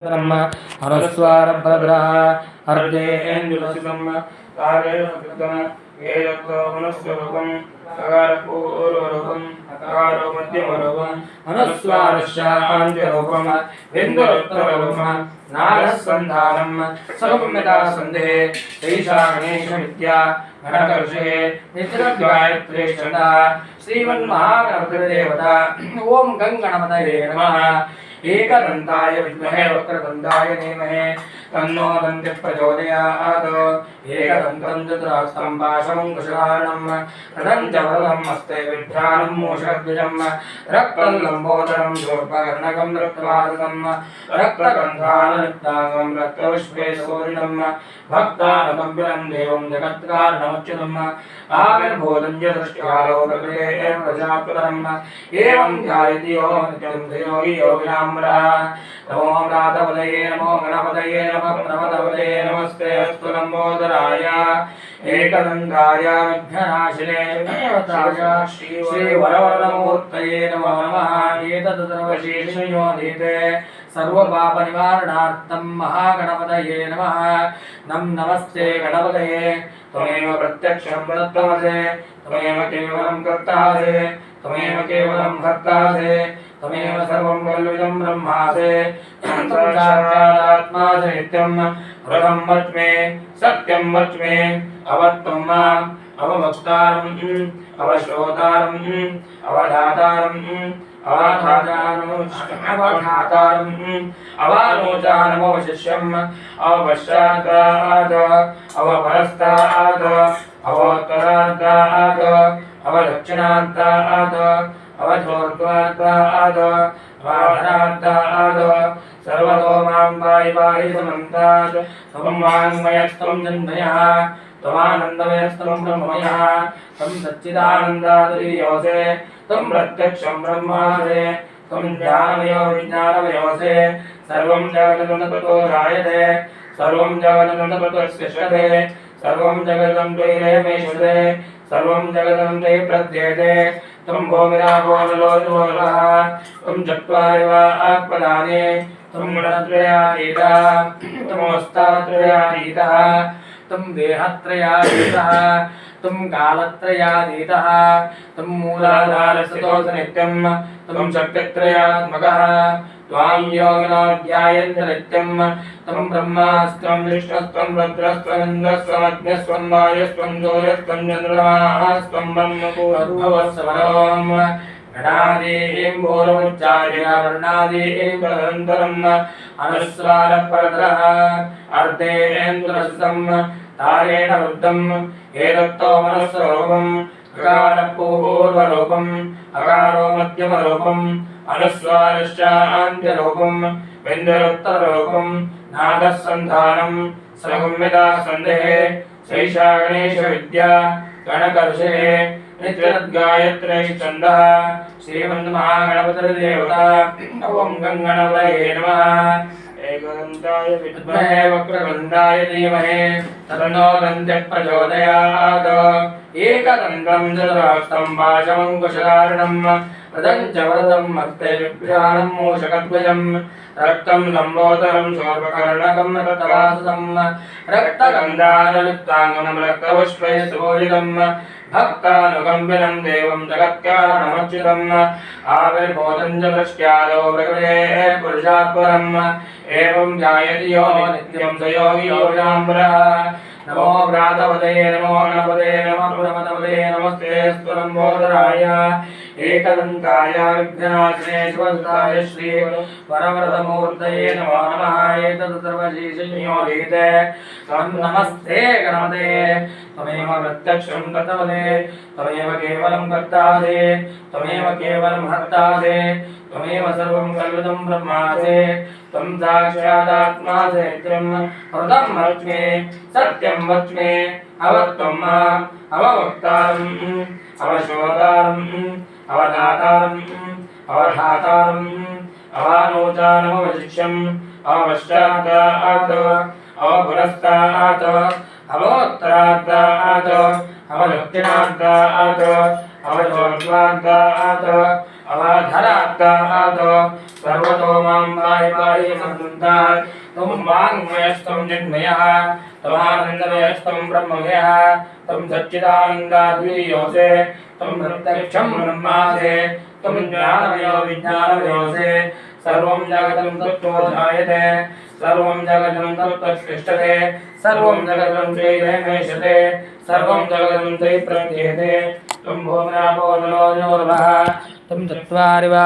ब्रह्म अनुस्वार भद्रः अर्धेन्दुलसितम् कारेणकृतम् एयत्तो मनुस्वरूपम् अकारपूर्वरूपम् अकारो मध्यमरूपम् अनुस्वारश्चान्त्यरूपम् बिन्दुरुत्तररूपम् नागसन्धानम् सर्वम्यता सन्धे तैषा गणेशविद्या गणकर्षे नित्यगायत्री छन्दः श्रीमन्महागणपतिर्देवता ओम गंगणपतये नमः। एकदन्ताय विद्महे वक्रतुण्डाय धीमहि तन्नो दन्तिः प्रचोदयात्। एकदन्तं चतुरहस्तं पाशमङ्कुशधारणं रथं च वरदं हस्ते बिभ्राणं मूषकध्वजं रक्तं लम्बोदरं शूर्पकर्णकं रक्तवासं रक्तगन्धानुलिप्ताङ्गं रक्तपुष्पे सूरिणं भक्तानुकम्पितं देवं जगत्कारणमच्युतम् आविर्भूतं च सृष्टिकालो प्रकृतेः प्रजापतिम् एवं ध्यायति यो नित्यं योगी योगिनां नमो व्रातपदये नमो गणपतये नमः प्रमदपदये नमस्ते अस्तु लम्बोदराय एकदन्ताय विघ्ननाशिने श्रीवरवरदमूर्तये नमो नमः। एतत् सर्वशेषयोनिते सर्वपापनिवारणार्थं महागणपतये नमः। नमस्ते गणपतये त्वमेव प्रत्यक्षं प्रत्यमसे त्वमेव केवलं कर्तासे त्वमेव केवलं भर्तासे त्वमेव सर्वं कल्विदं ब्रह्मासे साक्षादात्मासे नित्यं व्रतं वच्मे सत्यं वच्मे अवत्वं माम् अववक्तारम् अवश्रोतारम् अवधातारम् अवधातारम् अवानोचानमवशिष्यम् अवपश्चातात् अवपरस्तात् अवोत्तरात् अवदक्षिणात् अवधूर्ध्वात् अवाधरात् सर्वतो मां पाहि पाहि समन्तात् त्वं वाङ्मयस्त्वं जन्मयः त्वमानन्दमयस्त्वं ब्रह्ममयः त्वं सच्चिदानन्दादियोसे त्वं प्रत्यक्षं ब्रह्मासे त्वं ज्ञानमयो विज्ञानमयोसे सर्वं जगदं ततो जायते सर्वं जगदं ततो सृष्यते सर्वं जगदं त्वयैवेश्वरे सर्वं जगदं त्वयि प्रत्येते त्वं भूमिरापोनलोचनोलः त्वं चत्वारि वा आत्मदाने त्वं गुणत्रयातीतः त्वमवस्थात्रयातीतः त्वं देहत्रयातीतः त्वं कालत्रयातीतः त्वं मूलाधारस्ततोऽस नित्यं त्वं शक्तित्रयात्मकः त्वां योगिनो ध्यायन्ति नित्यं त्वं ब्रह्मास्त्वं विष्णुस्त्वं रुद्रस्त्वमिन्द्रस्त्वमग्निस्त्वं वायुस्त्वं सूर्यस्त्वं चन्द्रमास्त्वं ब्रह्मभूर्भुवस्सुवरोम् गणादीं पूर्वमुच्चार्य वर्णादीं तदनन्तरम् अनुस्वारपरतरः अर्धेन्द्रस्तं तारेण वृद्धम् एतत्तो मनस्वरूपम् अकारपूर्वरूपम् अकारो मध्यमरूपम् अनुस्वारश्चान्त्यरूपम् बिन्दुरुत्तररूपम् नादसन्धानम् सर्वम्यता सन्धेः सैषा गणेशविद्या गणकर्षे नित्यगायत्री छन्दः श्रीमन्महागणपतिर्देवता ओम गंगणपतये नमः। एकदन्ताय विद्महे वक्रतुण्डाय धीमहि तन्नो दन्तिः प्रचोदयात्। एकदन्तं चतुरहस्तं पाशमङ्कुशधारणं रथं च वरदं हस्ते बिभ्राणं मूषकध्वजं रक्तं लम्बोदरं शूर्पकर्णकं रक्तवासं रक्तगन्धानुलिप्ताङ्गं रक्तपुष्पैः सुपूजितं भक्तानुकम्पिनं देवं जगत्कारणमच्युतम् आविर्भूतं च दृष्ट्यादौ प्रकृतेः पुरुषात् परम् एवं ध्यायति यो नित्यं स योगी योगिनां नमो व्रातपदये नमो गणपतये नमः प्रमदपदये नमस्ते लम्बोदराय एकदन्ताय विघ्ननाशिने शिवसुताय श्री वरवरदमूर्तये नमो नमः। एतत् सर्वशेषयोनिते नमस्ते गणपतये त्वमेव प्रत्यक्षं तत्त्वमसे त्वमेव केवलं कर्तासे त्वमेव केवलं हर्तासे त्वमेव सर्वं कल्विदं ब्रह्मासे त्वं साक्षादात्मासे नित्यं व्रतं वच्मे सत्यं वच्मे अवत्वं माम् अववक्तारम् अवश्रोतारम् अवधातारम् अवधातारम् अवानोचानमवशिष्यम् अवपश्चातात् अवपुरस्तात् अवोत्तरात् अवदक्षिणात् अवधूर्ध्वात् अवधरात्तातो सर्वतो मां पाहि पाहि संसुन्तात् त्वं वाङ्मयस्त्वं चिन्मयः त्वमानन्दमयस्त्वं ब्रह्ममयः त्वं सच्चिदानन्दाद्वितीयोऽसि त्वं प्रत्यक्षं ब्रह्मासि त्वं ज्ञानमयो विज्ञानमयोऽसि सर्वं जगतं तत्त्वो ध्यायते सर्वं जगतं तत्त्वतिष्ठते सर्वं जगतं चैदेशते सर्वं जगतं चै प्रत्येते त्वं भूम्यापो नलो नमः त्वं चत्वारि वा